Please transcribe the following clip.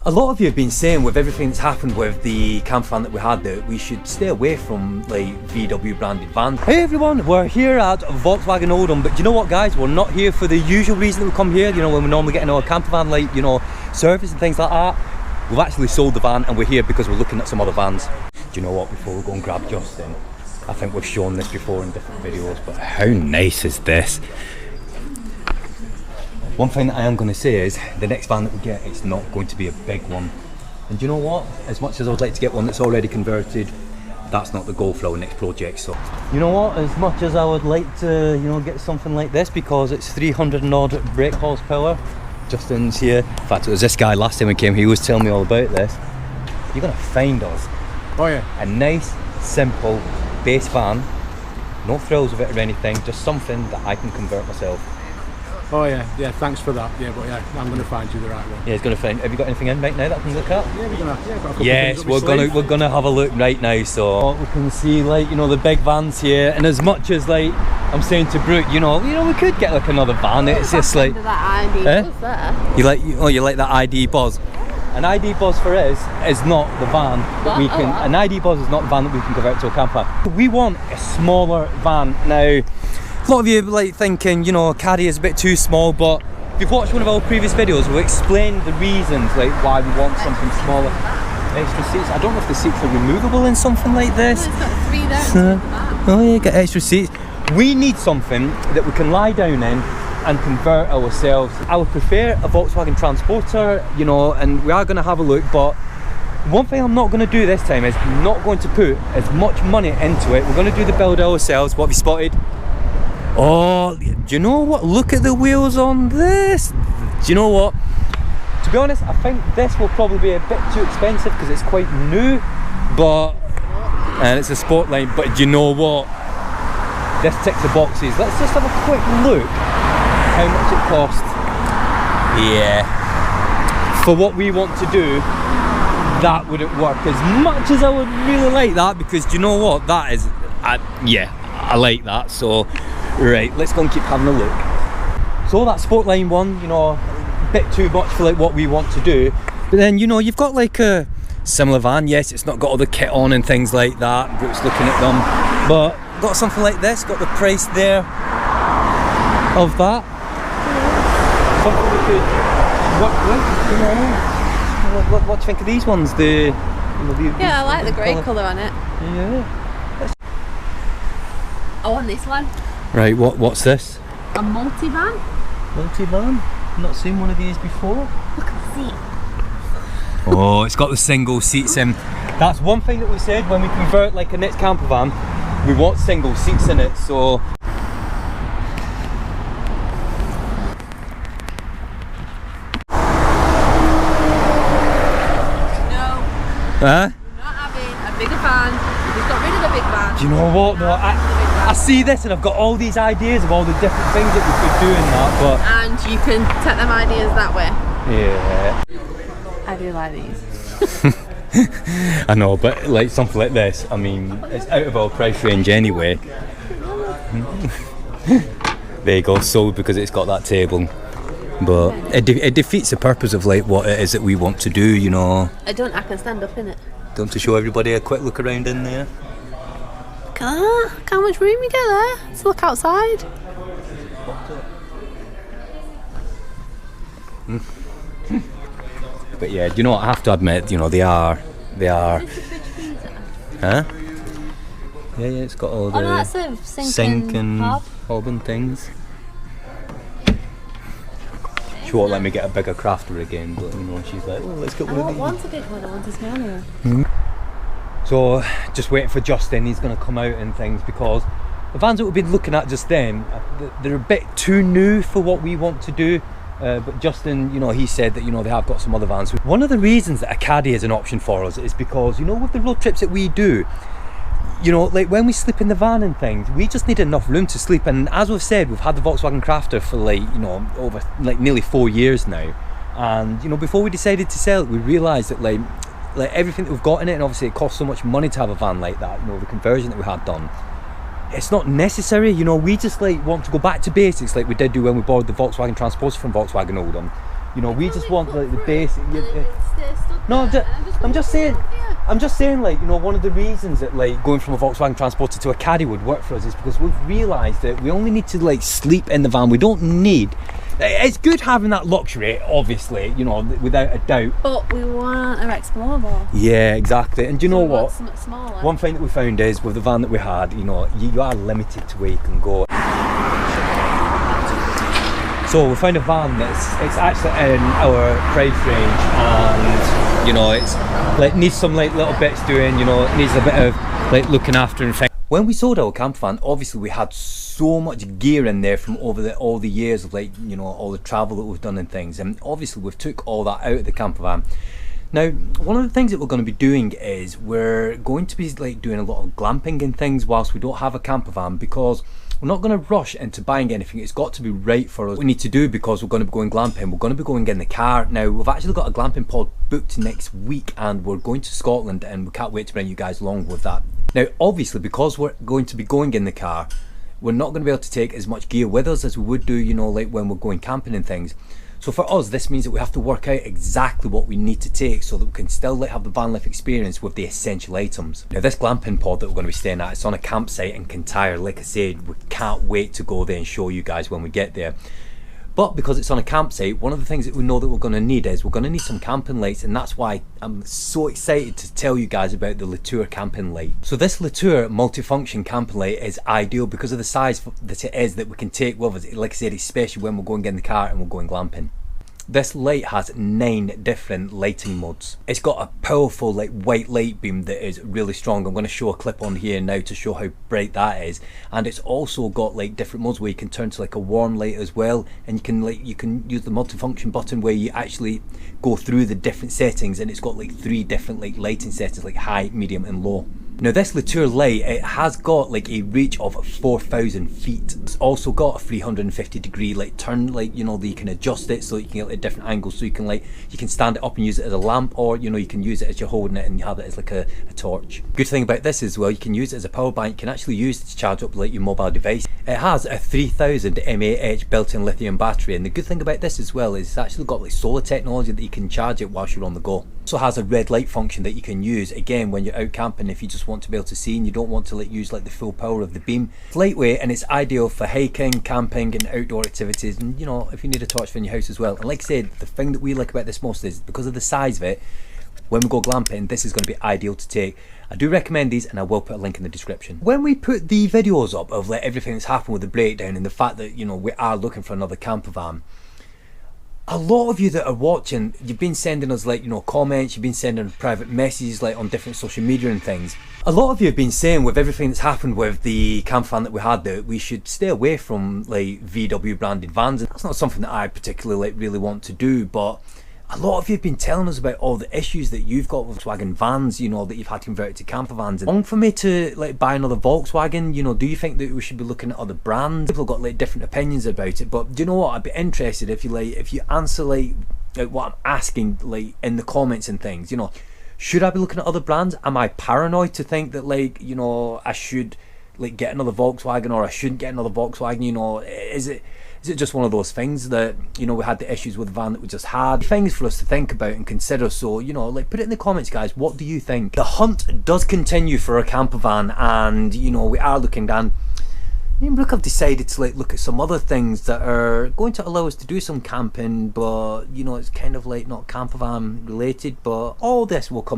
A lot of you have been saying with everything that's happened with the campervan that we had that we should stay away from like VW branded vans. Hey everyone, we're here at Volkswagen Odum, but do you know what guys, we're not here for the usual reason that we come here, you know, when we normally get in our campervan, like, you know, service and things like that. We've actually sold the van and we're here because we're looking at some other vans. Do you know what, before we go and grab Justin, I think we've shown this before in different videos, but how nice is this? One thing that I am going to say is the next van that we get, it's not going to be a big one. And do you know what? As much as I would like to get one that's already converted, that's not the goal for our next project. So, you know what? As much as I would like to, you know, get something like this because it's 300 and odd brake horsepower. Justin's here. In fact, it was this guy last time we came. He was telling me all about this. You're going to find us. Oh yeah. A nice, simple base van. No frills with it or anything. Just something that I can convert myself. Oh yeah, yeah, thanks for that. Yeah, but yeah, I'm going to find you the right one. Yeah, he's going to find. Have you got anything in right now that I can look at? Yeah, we're going to. Yeah, got a couple yes, of things we're gonna have a look right now. So we can see, like, you know, the big vans here, and as much as like I'm saying to Brooke, you know, we could get like another van. It's just like that ID buzz there. You like that ID buzz? An ID buzz for us is not the van that we can. An ID buzz is not the van that we can convert to a camper. We want a smaller van now. A lot of you like thinking, you know, Caddy is a bit too small, but if you've watched one of our previous videos, we explained the reasons like why we want something smaller. Extra seats. I don't know if the seats are removable in something like this. No, it's got 3 there. Oh yeah, get extra seats. We need something that we can lie down in and convert ourselves. I would prefer a Volkswagen Transporter, you know, and we are going to have a look, but one thing I'm not going to do this time is I'm not going to put as much money into it. We're going to do the build ourselves. What have you spotted? Oh, do you know what? Look at the wheels on this. Do you know what? To be honest, I think this will probably be a bit too expensive because it's quite new, and it's a sport line. But do you know what? This ticks the boxes. Let's just have a quick look how much it costs. Yeah, for what we want to do, that wouldn't work as much as I would really like that, because do you know what? That is, yeah, I like that. So. Right, let's go and keep having a look. So that Sportline one, you know, a bit too much for like what we want to do. But then, you know, you've got like a similar van. Yes, it's not got all the kit on and things like that. Brooke's looking at them. But got something like this, got the price there of that. Something we could work with, you know. What do you think of these ones? Yeah, I like the grey colour on it. Yeah. I want this one. Right, what's this? A multi-van. Multi-van? Not seen one of these before. Look at the seat. Oh, it's got the single seats in. That's one thing that we said when we convert like a next camper van, we want single seats in it, so. No. Huh? We're not having a bigger van. We just got rid of the big van. Do you know what? No, I see this and I've got all these ideas of all the different things that we could do in that, but... And you can take them ideas that way. Yeah. I do like these. I know, but like something like this, I mean, it's out of our price range anyway. There you go, sold because it's got that table. But it defeats the purpose of like what it is that we want to do, you know. I can stand up in it. Don't to show everybody a quick look around in there. How much room you get there? Let's look outside. But yeah, do you know what? I have to admit, you know, they are. Huh? Yeah, it's got all the that's a sink and hob and things. She won't let me get a bigger crafter again, but you know, she's like, well, let's get one of these. I want a big one, I want a smaller one. So, just waiting for Justin, he's going to come out and things, because the vans that we've been looking at just then, they're a bit too new for what we want to do. But Justin, you know, he said that, you know, they have got some other vans. One of the reasons that a caddy is an option for us is because, you know, with the road trips that we do, you know, like when we sleep in the van and things, we just need enough room to sleep. And as we've said, we've had the Volkswagen Crafter for like, you know, over like nearly 4 years now. And, you know, before we decided to sell it, we realised that like everything that we've got in it, and obviously it costs so much money to have a van like that, you know, the conversion that we had done, it's not necessary. You know, we just like want to go back to basics like we did do when we bought the Volkswagen Transporter from Volkswagen Odum. You know, we just want like the basic. No, I'm just saying. I'm just saying, like, you know, one of the reasons that like going from a Volkswagen Transporter to a Caddy would work for us is because we've realised that we only need to like sleep in the van. We don't need. It's good having that luxury, obviously, you know, without a doubt. But we want an Explorer. Yeah, exactly. And do you know what? Something smaller. One thing that we found is with the van that we had, you know, you are limited to where you can go. So we found a van it's actually in our price range, and you know it's like needs some like little bits doing, you know, it needs a bit of like looking after and things. When we sold our camper van, obviously we had so much gear in there from over all the years of like, you know, all the travel that we've done and things, and obviously we've took all that out of the camper van. Now, one of the things that we're going to be doing is we're going to be like doing a lot of glamping and things whilst we don't have a camper van, because we're not going to rush into buying anything. It's got to be right for us. What we need to do, because we're going to be going glamping, we're going to be going in the car. Now, we've actually got a glamping pod booked next week, and we're going to Scotland, and we can't wait to bring you guys along with that. Now, obviously, because we're going to be going in the car, we're not going to be able to take as much gear with us as we would do, you know, like when we're going camping and things. So for us, this means that we have to work out exactly what we need to take so that we can still like have the van life experience with the essential items. Now, this glamping pod that we're going to be staying at, it's on a campsite in Kintyre. Like I said, we can't wait to go there and show you guys when we get there. But because it's on a campsite, one of the things that we know that we're going to need is we're going to need some camping lights, and that's why I'm so excited to tell you guys about the Lour camping light. So this Lour multifunction camping light is ideal because of the size that it is that we can take with us. Like I said, especially when we're going in the car and we're going glamping. This light has 9 different lighting modes. It's got a powerful like white light beam that is really strong. I'm going to show a clip on here now to show how bright that is, and it's also got like different modes where you can turn to like a warm light as well, and you can use the multifunction button where you actually go through the different settings, and it's got like 3 different like lighting settings, like high, medium and low. Now this Lour light, it has got like a reach of 4,000 feet. It's also got a 350 degree like turn, like, you know, that you can adjust it so you can get like different angles, so you can stand it up and use it as a lamp, or you know, you can use it as you're holding it and you have it as like a torch. Good thing about this as well, you can use it as a power bank. You can actually use it to charge up like your mobile device. It has a 3000 mAh built-in lithium battery, and the good thing about this as well is it's actually got like solar technology that you can charge it whilst you're on the go. It also has a red light function that you can use again when you're out camping if you just want to be able to see and you don't want to like use like the full power of the beam. It's lightweight and it's ideal for hiking, camping and outdoor activities, and you know, if you need a torch for in your house as well. And like I said, the thing that we like about this most is because of the size of it. When we go glamping, this is going to be ideal to take. I do recommend these, and I will put a link in the description. When we put the videos up of like everything that's happened with the breakdown and the fact that, you know, we are looking for another camper van, a lot of you that are watching, you've been sending us like, you know, comments, you've been sending private messages like on different social media and things. A lot of you have been saying with everything that's happened with the camper van that we had, that we should stay away from like VW branded vans. And that's not something that I particularly like really want to do, but a lot of you have been telling us about all the issues that you've got with Volkswagen vans, you know, that you've had converted to camper vans. And long for me to like buy another Volkswagen, you know, do you think that we should be looking at other brands? People have got like different opinions about it, but do you know what? I'd be interested if you answer like what I'm asking like in the comments and things, you know. Should I be looking at other brands? Am I paranoid to think that like, you know, I should like get another Volkswagen or I shouldn't get another Volkswagen, you know? Is it just one of those things that, you know, we had the issues with the van that we just had? Things for us to think about and consider. So, you know, like put it in the comments, guys. What do you think? The hunt does continue for a camper van, and you know, we are looking down. Me and Brooke have decided to like look at some other things that are going to allow us to do some camping, but you know, it's kind of like not camper van related, but all this will come